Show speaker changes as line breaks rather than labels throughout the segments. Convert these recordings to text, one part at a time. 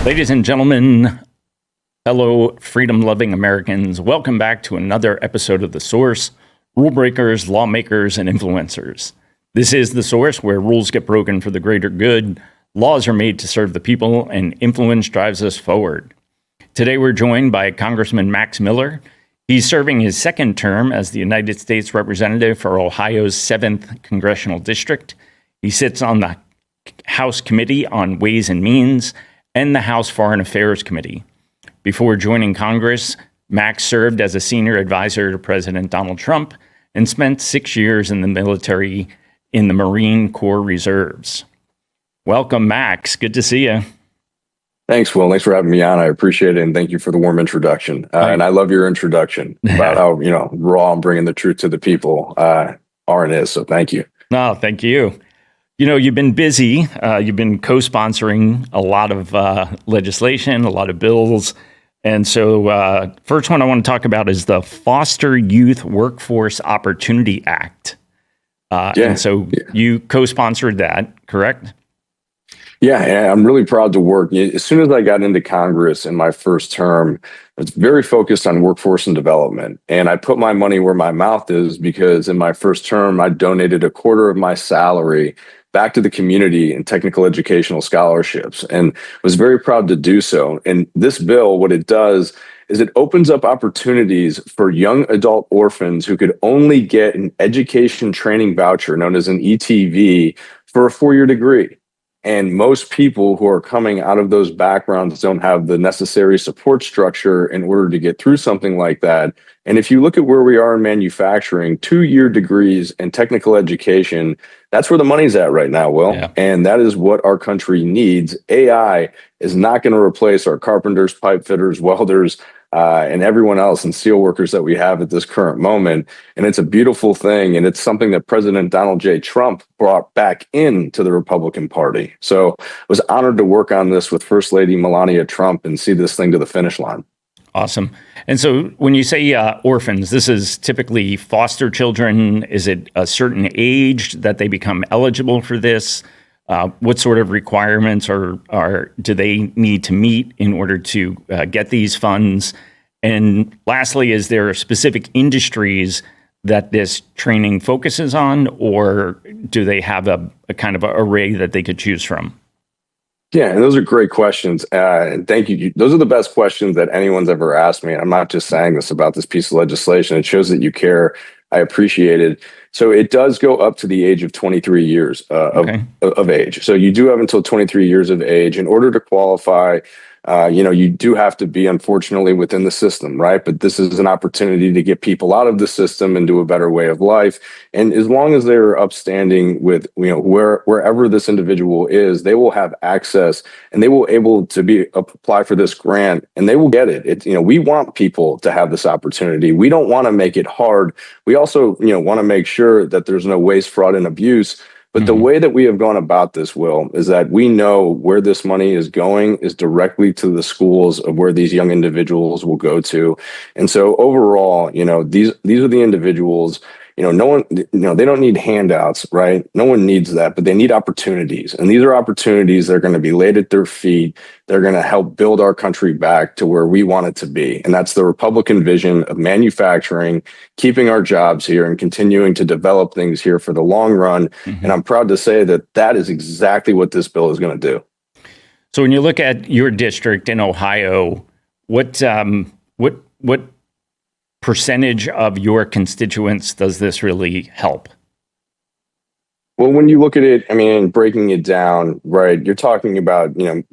Ladies and gentlemen, fellow freedom-loving Americans, welcome back to another episode of The Source, Rulebreakers, Lawmakers, and Influencers. This is The Source, where rules get broken for the greater good, laws are made to serve the people, and influence drives us forward. Today we're joined by Congressman Miller. He's serving his second term as the United States Representative for Ohio's 7th Congressional District. He sits on the House Committee on Ways and Means and the House Foreign Affairs Committee. Before joining Congress, Max served as a senior advisor to President Donald Trump and spent 6 years in the military in the Marine Corps Reserves. Welcome, Max. Good to see you.
Thanks, Will. Thanks for having me on. I appreciate it, and thank you for the warm introduction. And I love your introduction about how raw and bringing the truth to the people are and is. So thank you.
No, thank you. You've been busy. You've been co-sponsoring a lot of legislation, a lot of bills. And so first one I want to talk about is the Foster Youth Workforce Opportunity Act. And so you co-sponsored that, correct?
Yeah, I'm really proud to work. As soon as I got into Congress in my first term, I was very focused on workforce and development. And I put my money where my mouth is because in my first term, I donated a quarter of my salary back to the community in technical educational scholarships, and was very proud to do so. And this bill, what it does is it opens up opportunities for young adult orphans who could only get an education training voucher known as an ETV for a 4-year degree. And most people who are coming out of those backgrounds don't have the necessary support structure in order to get through something like that. And if you look at where we are in manufacturing, 2-year degrees and technical education, that's where the money's at right now, Will. Yeah. And that is what our country needs. AI is not going to replace our carpenters, pipe fitters, welders, and everyone else and steel workers that we have at this current moment. And it's a beautiful thing. And it's something that President Donald J. Trump brought back into the Republican Party. So I was honored to work on this with First Lady Melania Trump and see this thing to the finish line.
Awesome. And so when you say orphans, this is typically foster children. Is it a certain age that they become eligible for this? What sort of requirements do they need to meet in order to get these funds? And lastly, is there specific industries that this training focuses on, or do they have a kind of array that they could choose from?
Yeah, and those are great questions. And thank you. Those are the best questions that anyone's ever asked me. And I'm not just saying this about this piece of legislation. It shows that you care. I appreciate it. So it does go up to the age of 23 years of age. So you do have until 23 years of age in order to qualify. You do have to be, unfortunately, within the system, right? But this is an opportunity to get people out of the system and do a better way of life. And as long as they're upstanding with, wherever this individual is, they will have access and they will able to apply for this grant and they will get it. We want people to have this opportunity. We don't want to make it hard. We also, want to make sure that there's no waste, fraud, and abuse. But the way that we have gone about this, Will, is that we know where this money is going is directly to the schools of where these young individuals will go to. And so overall, these are the individuals, no one, they don't need handouts, right? No one needs that, but they need opportunities. And these are opportunities that are going to be laid at their feet. They're going to help build our country back to where we want it to be. And that's the Republican vision of manufacturing, keeping our jobs here and continuing to develop things here for the long run. Mm-hmm. And I'm proud to say that that is exactly what this bill is going to do.
So when you look at your district in Ohio, what percentage of your constituents does this really help?
Well, when you look at it, breaking it down, right, you're talking about, and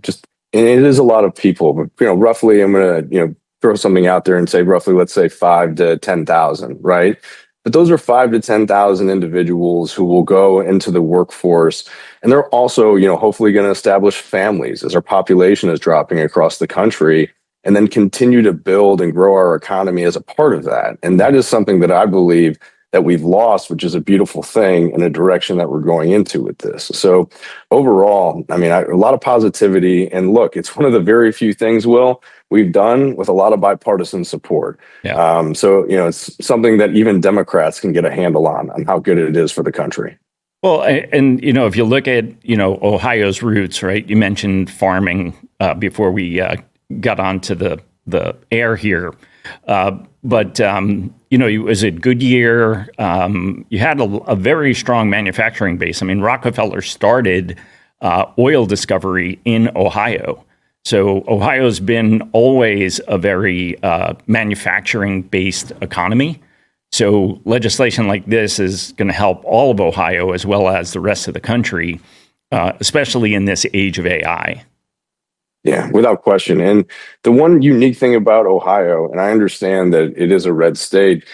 it is a lot of people, but, roughly I'm going to, throw something out there and say roughly, let's say 5 to 10,000, right? But those are 5 to 10,000 individuals who will go into the workforce. And they're also, hopefully going to establish families as our population is dropping across the country, and then continue to build and grow our economy as a part of that. And that is something that I believe that we've lost, which is a beautiful thing in a direction that we're going into with this. So overall, a lot of positivity. And look, it's one of the very few things, Will, we've done with a lot of bipartisan support. Yeah. So it's something that even Democrats can get a handle on how good it is for the country.
Well, and if you look at Ohio's roots, right? You mentioned farming before we got onto the air here, but it was at Goodyear. You had a very strong manufacturing base. I mean, Rockefeller started oil discovery in Ohio. So Ohio's been always a very manufacturing-based economy. So legislation like this is going to help all of Ohio as well as the rest of the country, especially in this age of AI.
Yeah, without question. And the one unique thing about Ohio, and I understand that it is a red state,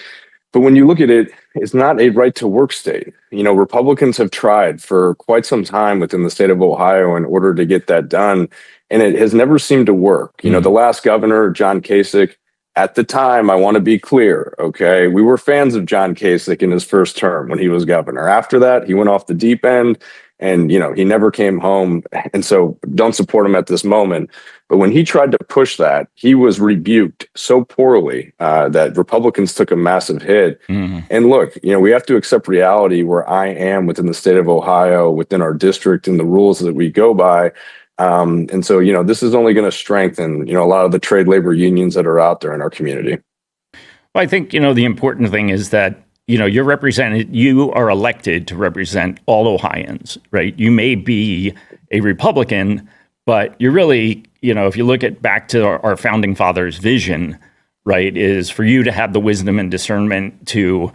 but when you look at it, it's not a right to work state. Republicans have tried for quite some time within the state of Ohio in order to get that done, and it has never seemed to work. The last governor, John Kasich, at the time, I want to be clear, okay, we were fans of John Kasich in his first term when he was governor. After that, he went off the deep end. And, he never came home. And so don't support him at this moment. But when he tried to push that, he was rebuked so poorly that Republicans took a massive hit. Mm-hmm. And look, we have to accept reality where I am within the state of Ohio, within our district and the rules that we go by. And so, this is only going to strengthen, a lot of the trade labor unions that are out there in our community.
Well, I think, the important thing is that you're represented, you are elected to represent all Ohioans, right? You may be a Republican, but you're really, if you look at back to our founding fathers' vision, right, is for you to have the wisdom and discernment to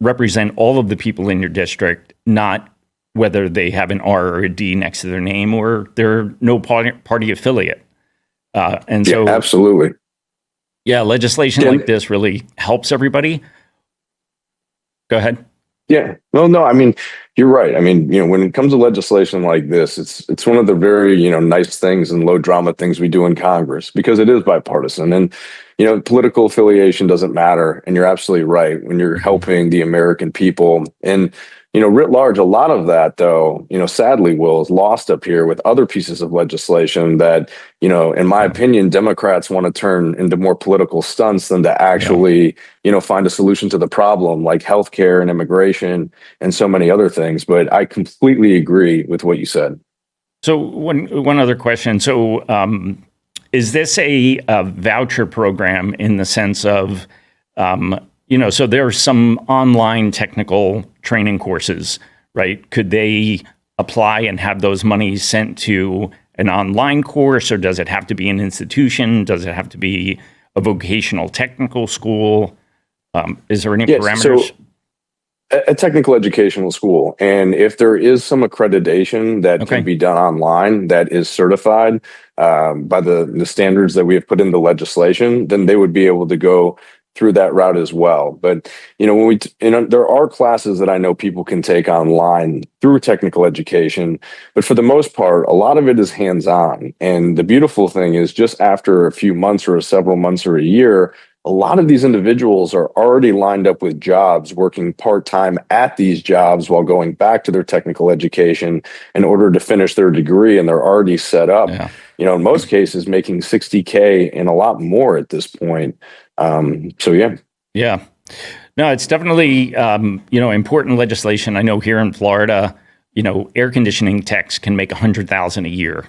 represent all of the people in your district, not whether they have an R or a D next to their name or they're no party affiliate. And so,
absolutely.
Yeah, legislation like this really helps everybody. Go ahead.
Yeah. No, I mean, you're right. I mean, when it comes to legislation like this, it's one of the very, nice things and low drama things we do in Congress because it is bipartisan and, political affiliation doesn't matter. And you're absolutely right when you're helping the American people. And, writ large, a lot of that, though, sadly, Will, is lost up here with other pieces of legislation that, in my opinion, Democrats want to turn into more political stunts than to actually, find a solution to the problem like healthcare and immigration and so many other things. But I completely agree with what you said.
So one other question. So is this a voucher program in the sense of, so there's some online technical training courses, right? Could they apply and have those monies sent to an online course, or does it have to be an institution? Does it have to be a vocational technical school? Is there any parameters?
So a technical educational school. And if there is some accreditation that can be done online that is certified by the standards that we have put in the legislation, then they would be able to go through that route as well. But, when there are classes that I know people can take online through technical education, but for the most part, a lot of it is hands-on. And the beautiful thing is just after a few months or several months or a year, a lot of these individuals are already lined up with jobs, working part-time at these jobs while going back to their technical education in order to finish their degree. And they're already set up, in most cases, making $60K and a lot more at this point. Yeah.
No, it's definitely, important legislation. I know here in Florida, air conditioning techs can make $100,000 a year.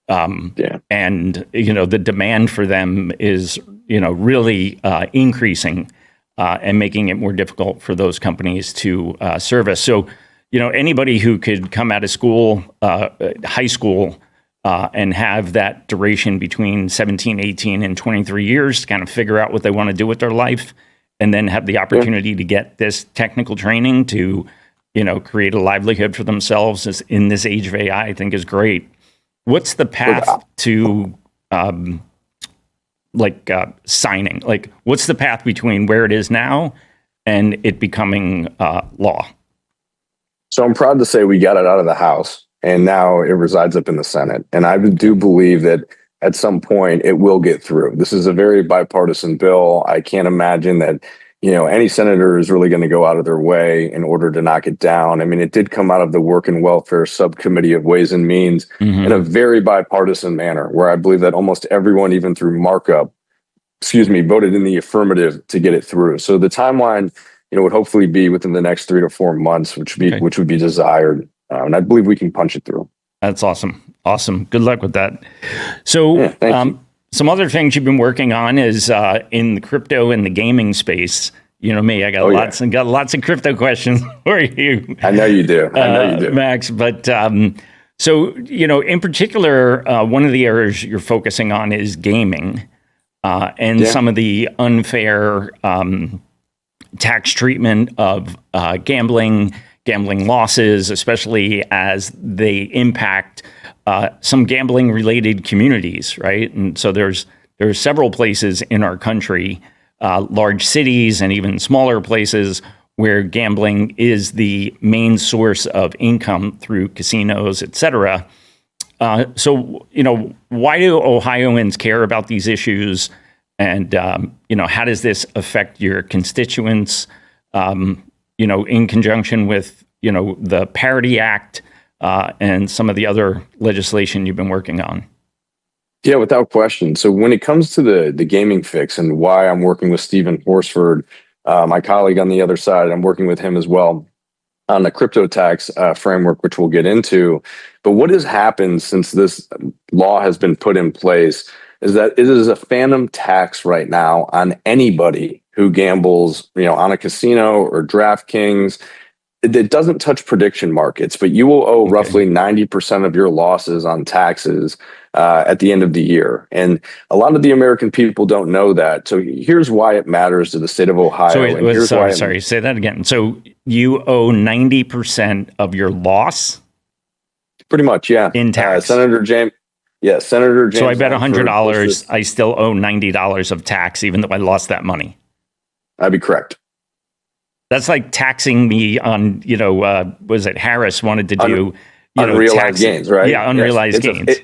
And, the demand for them is, really increasing and making it more difficult for those companies to service. So, anybody who could come out of school, high school, and have that duration between 17, 18, and 23 years to kind of figure out what they want to do with their life, and then have the opportunity to get this technical training to, create a livelihood for themselves in this age of AI, I think is great. What's the path to signing? Like, what's the path between where it is now and it becoming law?
So I'm proud to say we got it out of the House. And now it resides up in the Senate. And I do believe that at some point it will get through. This is a very bipartisan bill. I can't imagine that, any senator is really going to go out of their way in order to knock it down. I mean, it did come out of the Work and Welfare Subcommittee of Ways and Means in a very bipartisan manner, where I believe that almost everyone, even through markup, voted in the affirmative to get it through. So the timeline would hopefully be within the next 3 to 4 months, which would be desired. And I believe we can punch it through.
That's awesome. Awesome. Good luck with that. So,
thank you.
Some other things you've been working on is in the crypto and the gaming space. You know me, I got lots of crypto questions for you.
I know you do.
Max. But so, in particular, one of the areas you're focusing on is gaming and some of the unfair tax treatment of gambling losses, especially as they impact some gambling related communities, right? And so there's several places in our country, large cities and even smaller places, where gambling is the main source of income through casinos, et cetera. So, why do Ohioans care about these issues? And, how does this affect your constituents, in conjunction with, the Parity Act and some of the other legislation you've been working on?
Yeah, without question. So when it comes to the gaming fix and why I'm working with Stephen Horsford, my colleague on the other side, I'm working with him as well on the crypto tax framework, which we'll get into. But what has happened since this law has been put in place is that it is a phantom tax right now on anybody who gambles, on a casino or DraftKings. It doesn't touch prediction markets, but you will owe roughly 90% of your losses on taxes at the end of the year. And a lot of the American people don't know that. So here's why it matters to the state of Ohio.
Sorry, say that again. So you owe 90% of your loss?
Pretty much, yeah.
In tax.
Senator James.
So I bet $100, I still owe $90 of tax, even though I lost that money.
That'd be correct.
That's like taxing me on, was it Harris wanted to do
unrealized gains, right?
Yeah, unrealized gains.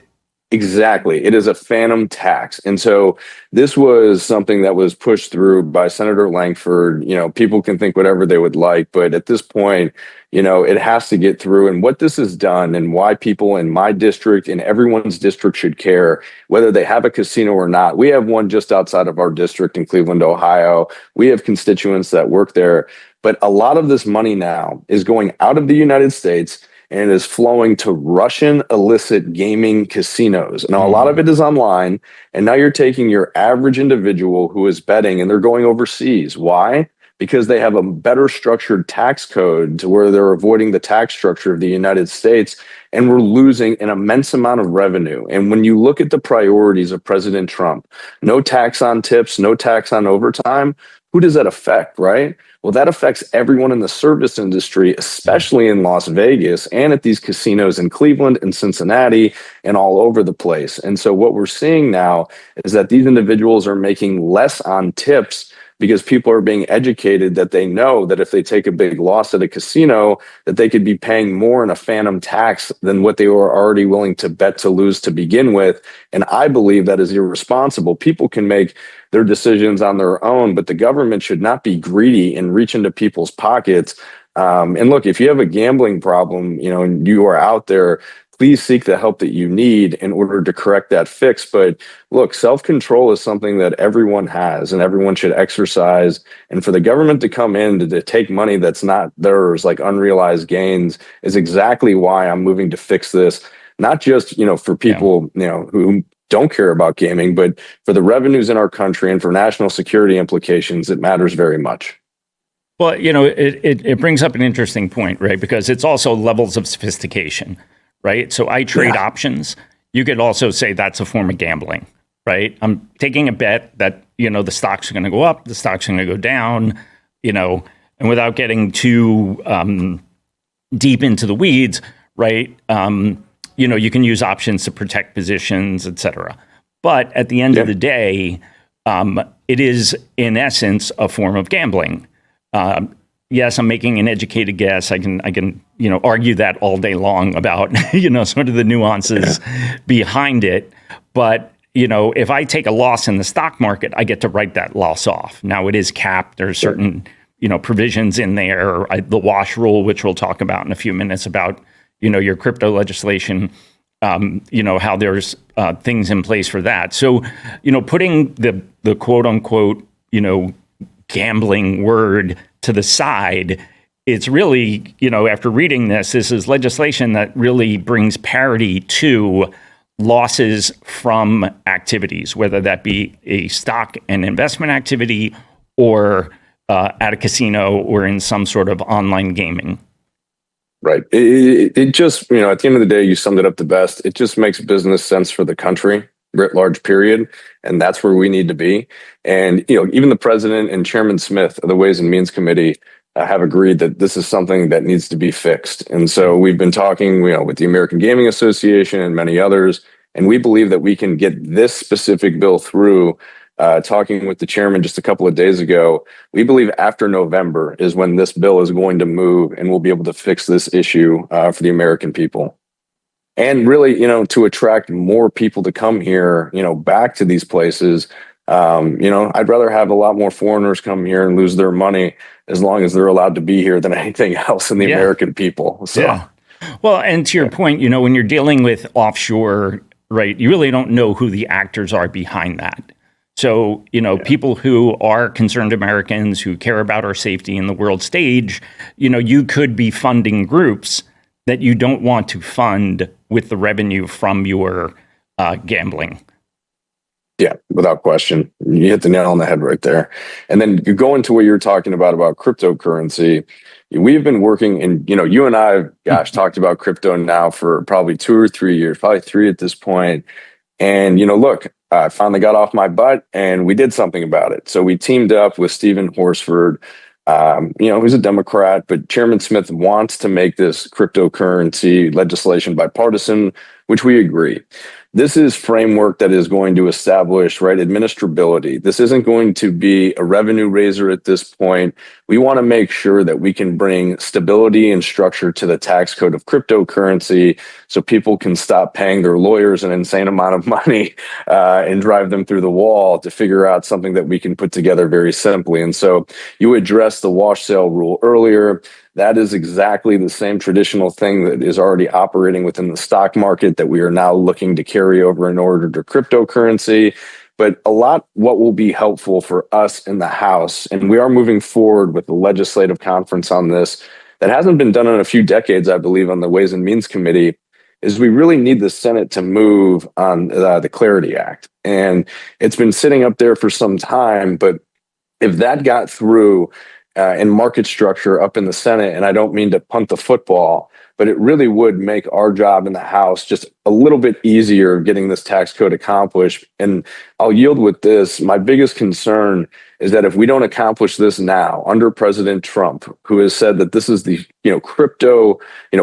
Exactly. It is a phantom tax. And so this was something that was pushed through by Senator Langford. People can think whatever they would like, but at this point, it has to get through. And what this has done and why people in my district and everyone's district should care, whether they have a casino or not. We have one just outside of our district in Cleveland, Ohio. We have constituents that work there. But a lot of this money now is going out of the United States and is flowing to Russian illicit gaming casinos. Now, a lot of it is online. And now you're taking your average individual who is betting and they're going overseas. Why? Because they have a better structured tax code to where they're avoiding the tax structure of the United States. And we're losing an immense amount of revenue. And when you look at the priorities of President Trump, no tax on tips, no tax on overtime, who does that affect, right? Well, that affects everyone in the service industry, especially in Las Vegas and at these casinos in Cleveland and Cincinnati and all over the place. And so what we're seeing now is that these individuals are making less on tips because people are being educated that they know that if they take a big loss at a casino, that they could be paying more in a phantom tax than what they were already willing to bet to lose to begin with. And I believe that is irresponsible. People can make their decisions on their own, but the government should not be greedy and reach into people's pockets. And look, if you have a gambling problem, and you are out there, please seek the help that you need in order to correct that fix. But look, self-control is something that everyone has and everyone should exercise. And for the government to come in to take money that's not theirs, like unrealized gains, is exactly why I'm moving to fix this. Not just, for people, who don't care about gaming, but for the revenues in our country and for national security implications, it matters very much.
Well, it brings up an interesting point, right? Because it's also levels of sophistication. Right. So I trade options. You could also say that's a form of gambling, right? I'm taking a bet that, the stocks are going to go up, the stocks are going to go down, and without getting too deep into the weeds, right? You can use options to protect positions, et cetera. But at the end of the day, it is in essence a form of gambling. Yes, I'm making an educated guess. I can argue that all day long about, sort of the nuances behind it. But, if I take a loss in the stock market, I get to write that loss off. Now it is capped. There's certain, provisions in there, the wash rule, which we'll talk about in a few minutes about, your crypto legislation, how there's things in place for that. So, putting the quote unquote, gambling word to the side, it's really, after reading this is legislation that really brings parity to losses from activities, whether that be a stock and investment activity or at a casino or in some sort of online gaming.
Right. It just, at the end of the day, you summed it up the best. It just makes business sense for the country, writ large, period. And that's where we need to be. And, even the president and Chairman Smith of the Ways and Means Committee have agreed that this is something that needs to be fixed. And so we've been talking, with the American Gaming Association and many others, and we believe that we can get this specific bill through. Talking with the chairman just a couple of days ago, we believe after November is when this bill is going to move and we'll be able to fix this issue for the American people. And really, to attract more people to come here, back to these places. I'd rather have a lot more foreigners come here and lose their money as long as they're allowed to be here than anything else in the American people. So,
yeah. Well, and to your point, when you're dealing with offshore, right, you really don't know who the actors are behind that. So, people who are concerned Americans who care about our safety in the world stage, you could be funding groups that you don't want to fund with the revenue from your gambling.
Yeah, without question. You hit the nail on the head right there. And then you go into what you're talking about cryptocurrency. We've been working and, you and I have, talked about crypto now for probably 2 or 3 years, probably 3 at this point. And, look, I finally got off my butt and we did something about it. So we teamed up with Stephen Horsford, who's a Democrat, but Chairman Smith wants to make this cryptocurrency legislation bipartisan, which we agree. This is framework that is going to establish, administrability. This isn't going to be a revenue raiser at this point. We want to make sure that we can bring stability and structure to the tax code of cryptocurrency so people can stop paying their lawyers an insane amount of money and drive them through the wall to figure out something that we can put together very simply. And so you addressed the wash sale rule earlier. That is exactly the same traditional thing that is already operating within the stock market that we are now looking to carry over in order to cryptocurrency. But what will be helpful for us in the House, and we are moving forward with the legislative conference on this, that hasn't been done in a few decades, I believe, on the Ways and Means Committee, is we really need the Senate to move on the Clarity Act. And it's been sitting up there for some time, but if that got through in market structure up in the Senate, and I don't mean to punt the football, but it really would make our job in the House just a little bit easier getting this tax code accomplished. And I'll yield with this. My biggest concern is that if we don't accomplish this now under President Trump, who has said that this is the crypto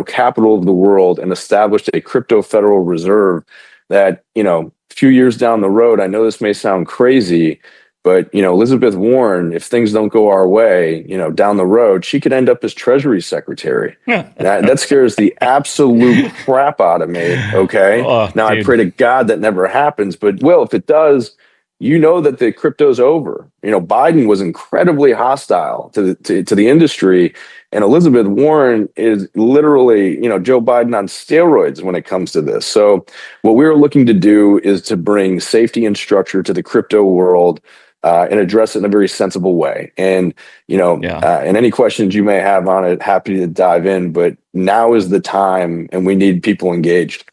capital of the world and established a crypto Federal Reserve, that a few years down the road, I know this may sound crazy, but, Elizabeth Warren, if things don't go our way, down the road, she could end up as Treasury Secretary. That scares the absolute crap out of me. Okay. Now, dude, I pray to God that never happens. But, Will, if it does, that the crypto's over. Biden was incredibly hostile to the industry. And Elizabeth Warren is literally, Joe Biden on steroids when it comes to this. So what we're looking to do is to bring safety and structure to the crypto world. And address it in a very sensible way. And, and any questions you may have on it, happy to dive in, but now is the time and we need people engaged.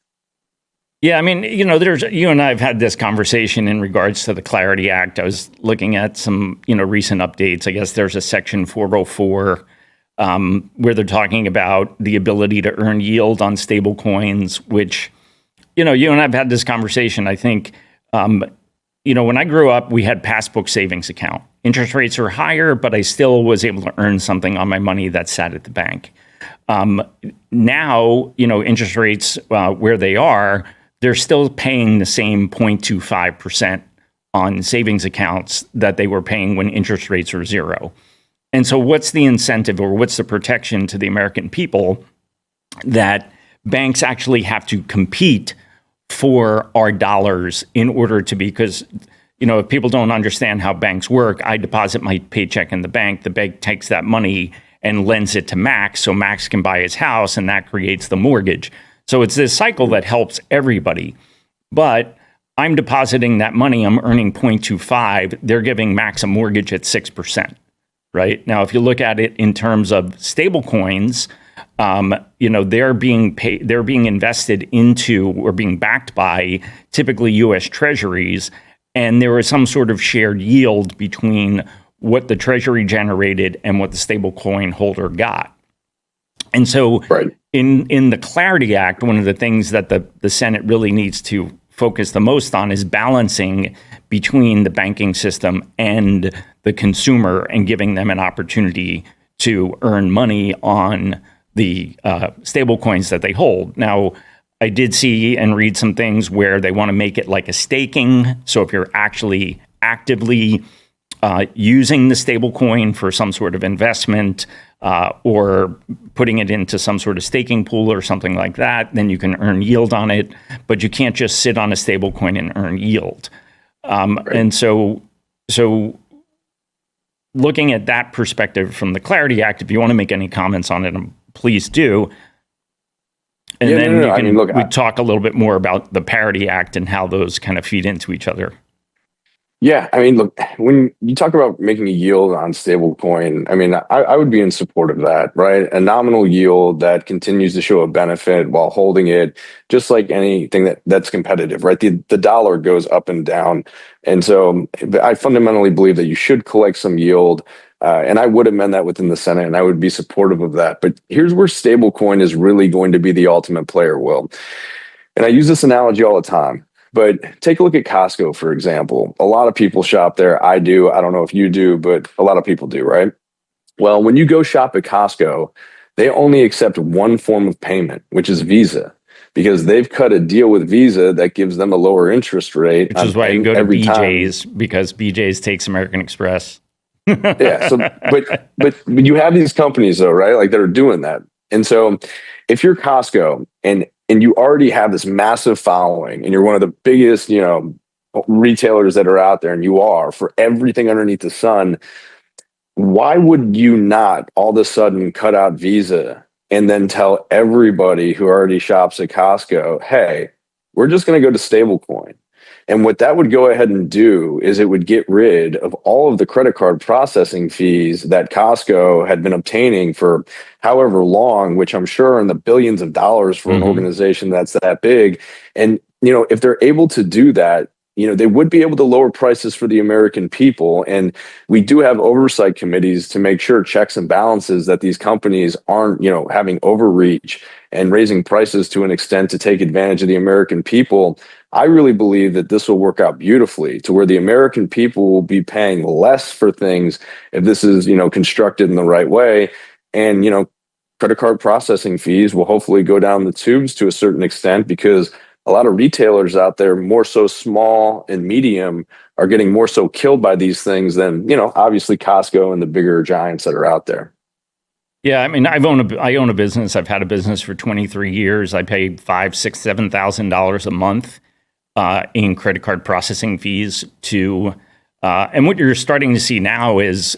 Yeah, I mean, you and I have had this conversation in regards to the Clarity Act. I was looking at some, recent updates. I guess there's a section 404 where they're talking about the ability to earn yield on stablecoins, which, you and I have had this conversation. I think, when I grew up, we had passbook savings account. Interest rates are higher, but I still was able to earn something on my money that sat at the bank. Now, interest rates where they are, they're still paying the same 0.25% on savings accounts that they were paying when interest rates were zero. And so what's the incentive or what's the protection to the American people that banks actually have to compete for our dollars in order to be, because, if people don't understand how banks work, I deposit my paycheck in the bank takes that money and lends it to Max so Max can buy his house, and that creates the mortgage. So it's this cycle that helps everybody. But I'm depositing that money, I'm earning 0.25, they're giving Max a mortgage at 6%, right? Now, if you look at it in terms of stablecoins, they're being invested into or being backed by typically U.S. Treasuries, and there is some sort of shared yield between what the Treasury generated and what the stablecoin holder got. And so,
Right.
in the Clarity Act, one of the things that the Senate really needs to focus the most on is balancing between the banking system and the consumer and giving them an opportunity to earn money on the stable coins that they hold. Now, I did see and read some things where they want to make it like a staking. So if you're actually actively using the stable coin for some sort of investment or putting it into some sort of staking pool or something like that, then you can earn yield on it. But you can't just sit on a stable coin and earn yield. Right. And so looking at that perspective from the Clarity Act, if you want to make any comments on it, please do. And then we talk a little bit more about the Parity Act and how those kind of feed into each other.
Yeah, I mean, look, when you talk about making a yield on stablecoin, I mean, I would be in support of that, right? A nominal yield that continues to show a benefit while holding it, just like anything that's competitive, right? The dollar goes up and down. And so I fundamentally believe that you should collect some yield. And I would amend that within the Senate, and I would be supportive of that. But here's where stablecoin is really going to be the ultimate player, Will. And I use this analogy all the time. But take a look at Costco, for example. A lot of people shop there. I do. I don't know if you do, but a lot of people do, right? Well, when you go shop at Costco, they only accept one form of payment, which is Visa, because they've cut a deal with Visa that gives them a lower interest rate.
Which is why you go to BJ's, because BJ's takes American Express.
Yeah. So, but you have these companies, though, right? Like that are doing that. And so if you're Costco and you already have this massive following and you're one of the biggest, retailers that are out there, and you are for everything underneath the sun, why would you not all of a sudden cut out Visa and then tell everybody who already shops at Costco, hey, we're just going to go to stablecoin? And what that would go ahead and do is it would get rid of all of the credit card processing fees that Costco had been obtaining for however long, which I'm sure are in the billions of dollars for an organization that's that big. And, if they're able to do that, they would be able to lower prices for the American people. And we do have oversight committees to make sure checks and balances that these companies aren't, having overreach and raising prices to an extent to take advantage of the American people. I really believe that this will work out beautifully to where the American people will be paying less for things if this is, constructed in the right way. And, credit card processing fees will hopefully go down the tubes to a certain extent, because a lot of retailers out there, more so small and medium, are getting more so killed by these things than, obviously Costco and the bigger giants that are out there.
Yeah, I mean, I own a business. I've had a business for 23 years. I pay $5,000, $6,000, $7,000 a month in credit card processing fees to, and what you're starting to see now is,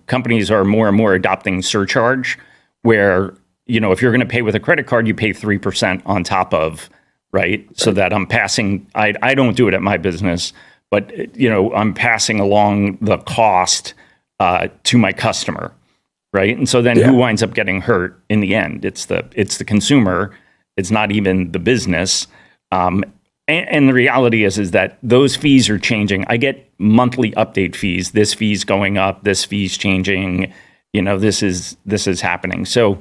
companies are more and more adopting surcharge, where, if you're going to pay with a credit card, you pay 3% on top of, right? So that I'm passing, I don't do it at my business, but, I'm passing along the cost to my customer, right? And so then who winds up getting hurt in the end? It's the consumer. It's not even the business. And the reality is that those fees are changing. I get monthly update fees. This fee's going up. This fee's changing. This is happening. So,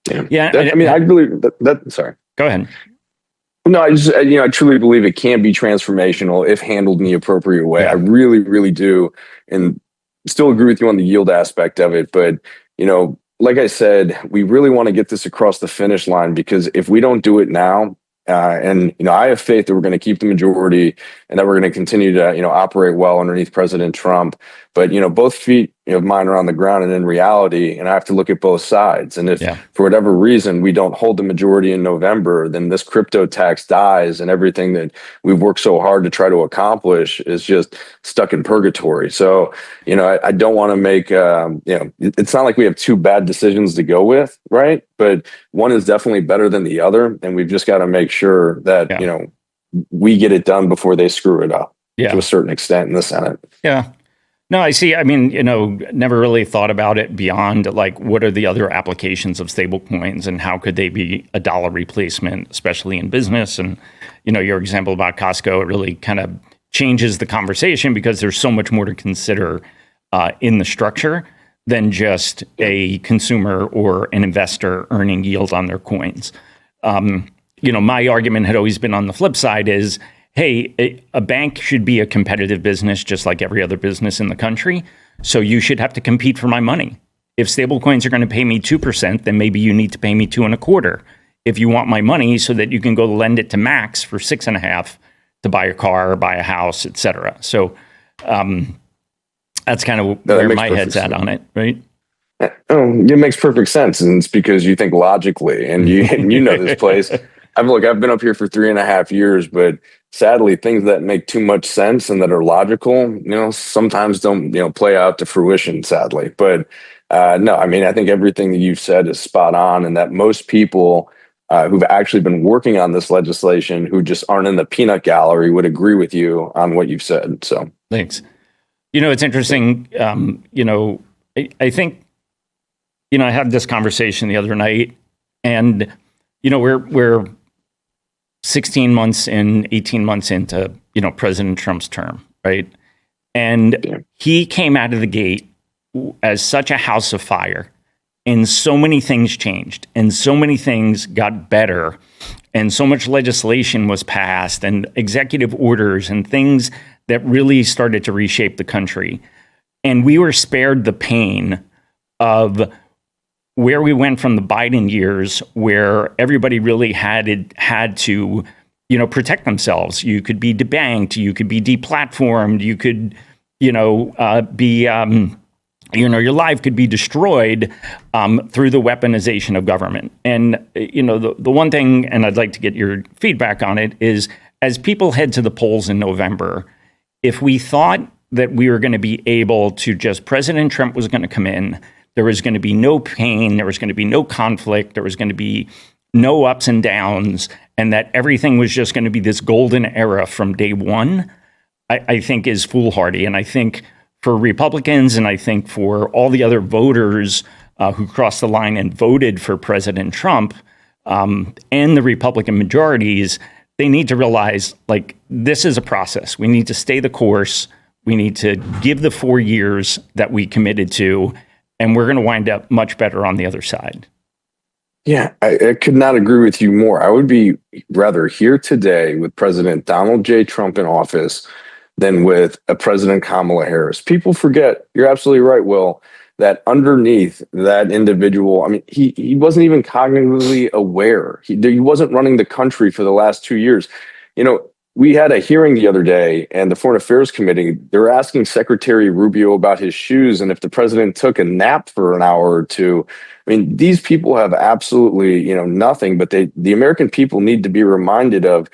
yeah.
I believe that. Sorry.
Go ahead.
No, I truly believe it can be transformational if handled in the appropriate way. Yeah. I really, really do, and still agree with you on the yield aspect of it. But like I said, we really want to get this across the finish line, because if we don't do it now, and I have faith that we're going to keep the majority and that we're going to continue to operate well underneath President Trump. But both feet of mine are on the ground and in reality, and I have to look at both sides. And if for whatever reason we don't hold the majority in November, then this crypto tax dies, and everything that we've worked so hard to try to accomplish is just stuck in purgatory. So I don't want to make it's not like we have two bad decisions to go with, right? But one is definitely better than the other, and we've just got to make sure that we get it done before they screw it up to a certain extent in the Senate.
Yeah. No, I see. I mean, never really thought about it beyond like what are the other applications of stablecoins and how could they be a dollar replacement, especially in business. And, your example about Costco really kind of changes the conversation because there's so much more to consider in the structure than just a consumer or an investor earning yield on their coins. My argument had always been on the flip side is, hey, a bank should be a competitive business just like every other business in the country. So you should have to compete for my money. If stablecoins are going to pay me 2%, then maybe you need to pay me 2.25%. If you want my money so that you can go lend it to Max for 6.5 to buy a car, buy a house, et cetera. So that's kind of where my head's at on it, right?
Oh, it makes perfect sense, and it's because you think logically, and you know this place. I've been up here for 3.5 years, but sadly, things that make too much sense and that are logical, sometimes don't play out to fruition. Sadly, but no, I mean, I think everything that you've said is spot on, and that most people who've actually been working on this legislation, who just aren't in the peanut gallery, would agree with you on what you've said. So,
thanks. It's interesting. I think, I had this conversation the other night, and we're 16 months in, 18 months into, President Trump's term, right? And he came out of the gate as such a house of fire, and so many things changed, and so many things got better, and so much legislation was passed, and executive orders, and things that really started to reshape the country. And we were spared the pain of where we went from the Biden years, where everybody really had to, protect themselves. You could be debanked, you could be deplatformed, you could, your life could be destroyed through the weaponization of government. And, the one thing, and I'd like to get your feedback on it, is as people head to the polls in November, if we thought that we were going to be able to President Trump was going to come in, there was going to be no pain, there was going to be no conflict, there was going to be no ups and downs, and that everything was just going to be this golden era from day one, I think is foolhardy. And I think for Republicans, and I think for all the other voters who crossed the line and voted for President Trump and the Republican majorities, they need to realize, this is a process. We need to stay the course. We need to give the 4 years that we committed to, and we're going to wind up much better on the other side.
Yeah, I could not agree with you more. I would be rather here today with President Donald J. Trump in office than with a President Kamala Harris. People forget, you're absolutely right, Will, that underneath that individual, I mean, he wasn't even cognitively aware. He wasn't running the country for the last 2 years. We had a hearing the other day, and the Foreign Affairs Committee, they were asking Secretary Rubio about his shoes and if the president took a nap for an hour or two. I mean, these people have absolutely, nothing, but the American people need to be reminded of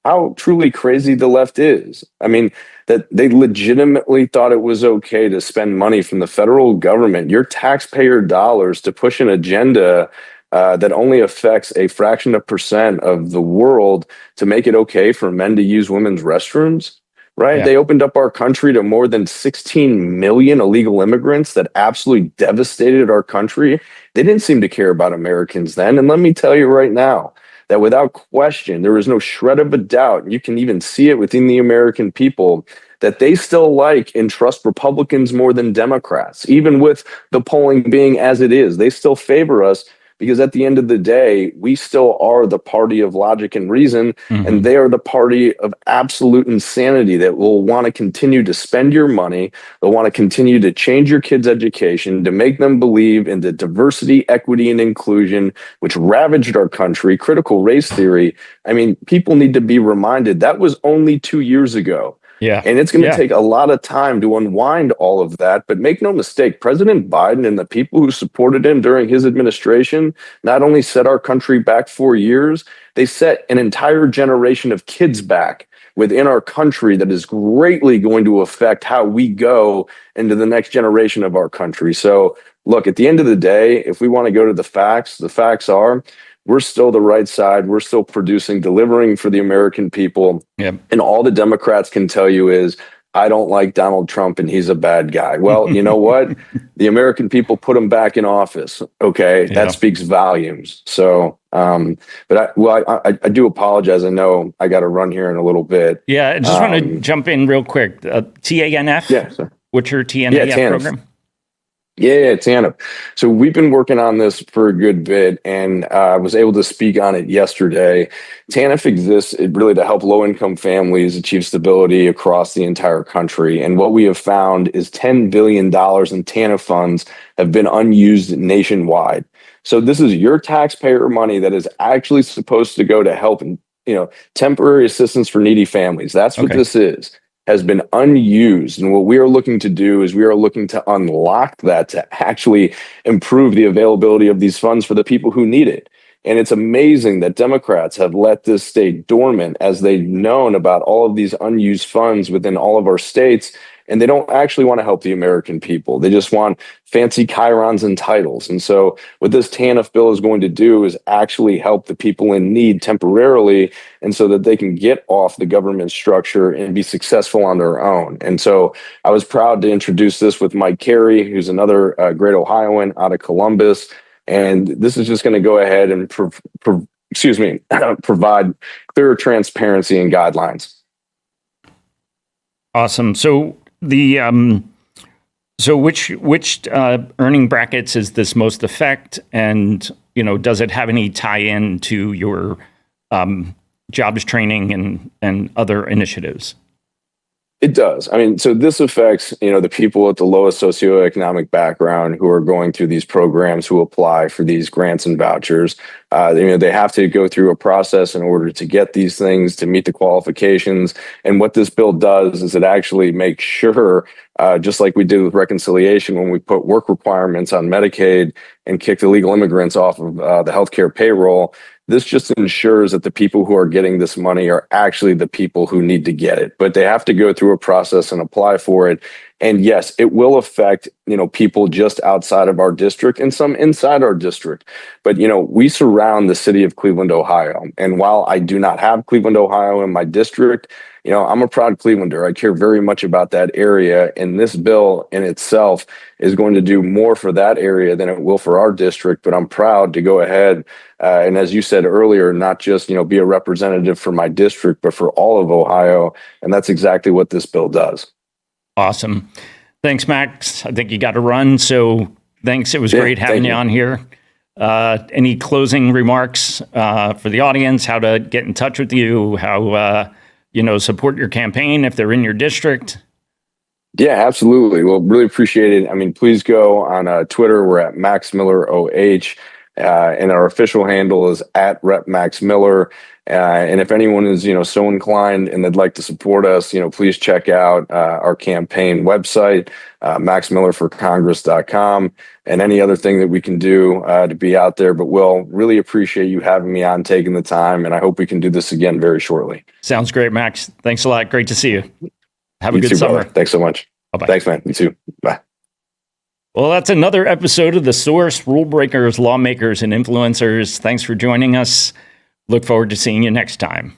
how truly crazy the left is. I mean, that they legitimately thought it was okay to spend money from the federal government, your taxpayer dollars, to push an agenda that only affects a fraction of percent of the world, to make it okay for men to use women's restrooms, right? Yeah. They opened up our country to more than 16 million illegal immigrants that absolutely devastated our country. They didn't seem to care about Americans then. And let me tell you right now, that without question, there is no shred of a doubt, and you can even see it within the American people, that they still like and trust Republicans more than Democrats. Even with the polling being as it is, they still favor us because at the end of the day, we still are the party of logic and reason, and they are the party of absolute insanity that will want to continue to spend your money. They'll want to continue to change your kids' education, to make them believe in the diversity, equity, and inclusion, which ravaged our country, critical race theory. I mean, people need to be reminded that was only 2 years ago. Yeah. And it's going to take a lot of time to unwind all of that. But make no mistake, President Biden and the people who supported him during his administration not only set our country back 4 years, they set an entire generation of kids back within our country that is greatly going to affect how we go into the next generation of our country. So, look, at the end of the day, if we want to go to the facts are, we're still the right side. We're still producing, delivering for the American people. Yep. And all the Democrats can tell you is, I don't like Donald Trump and he's a bad guy. Well, you know what? The American people put him back in office. Okay.
Yeah.
That speaks volumes. So, I do apologize. I know I got to run here in a little bit.
Yeah. I just want to jump in real quick. TANF?
Yeah. Sir.
What's your TANF program?
Yeah, TANF. So we've been working on this for a good bit, and I was able to speak on it yesterday. TANF exists really to help low-income families achieve stability across the entire country. And what we have found is $10 billion in TANF funds have been unused nationwide. So this is your taxpayer money that is actually supposed to go to help, temporary assistance for needy families. That's what this is. Has been unused. And what we are looking to do is we are looking to unlock that to actually improve the availability of these funds for the people who need it. And it's amazing that Democrats have let this stay dormant as they've known about all of these unused funds within all of our states. And they don't actually want to help the American people. They just want fancy chyrons and titles. And so what this TANF bill is going to do is actually help the people in need temporarily, and so that they can get off the government structure and be successful on their own. And so I was proud to introduce this with Mike Carey, who's another great Ohioan out of Columbus. And this is just going to go ahead and provide clearer transparency and guidelines.
Awesome. So which earning brackets is this most affect, and does it have any tie-in to your jobs training and other initiatives?
It does. I mean, so this affects, the people with the lowest socioeconomic background who are going through these programs, who apply for these grants and vouchers. They have to go through a process in order to get these things, to meet the qualifications. And what this bill does is it actually makes sure, just like we did with reconciliation, when we put work requirements on Medicaid and kicked illegal immigrants off of the healthcare payroll, this just ensures that the people who are getting this money are actually the people who need to get it, but they have to go through a process and apply for it. And yes, it will affect, people just outside of our district and some inside our district. But, we surround the city of Cleveland, Ohio. And while I do not have Cleveland, Ohio in my district, I'm a proud Clevelander. I care very much about that area. And this bill in itself is going to do more for that area than it will for our district. But I'm proud to go ahead and, as you said earlier, not just, be a representative for my district, but for all of Ohio. And that's exactly what this bill does.
Awesome. Thanks, Max. I think you got to run. So thanks. It was great having you on here. Any closing remarks for the audience, how to get in touch with you, how, support your campaign if they're in your district?
Yeah, absolutely. Well, really appreciate it. I mean, please go on Twitter. We're at Max Miller OH, and our official handle is at Rep Max Miller. And if anyone is, so inclined and they'd like to support us, please check out our campaign website, maxmillerforcongress.com, and any other thing that we can do to be out there. But Will, really appreciate you having me on, taking the time, and I hope we can do this again very shortly.
Sounds great, Max. Thanks a lot. Great to see you. Have a good summer.
Brother. Thanks so much.
Bye-bye.
Thanks, man. You too. Bye.
Well, that's another episode of The Source, Rulebreakers, Lawmakers, and Influencers. Thanks for joining us. Look forward to seeing you next time.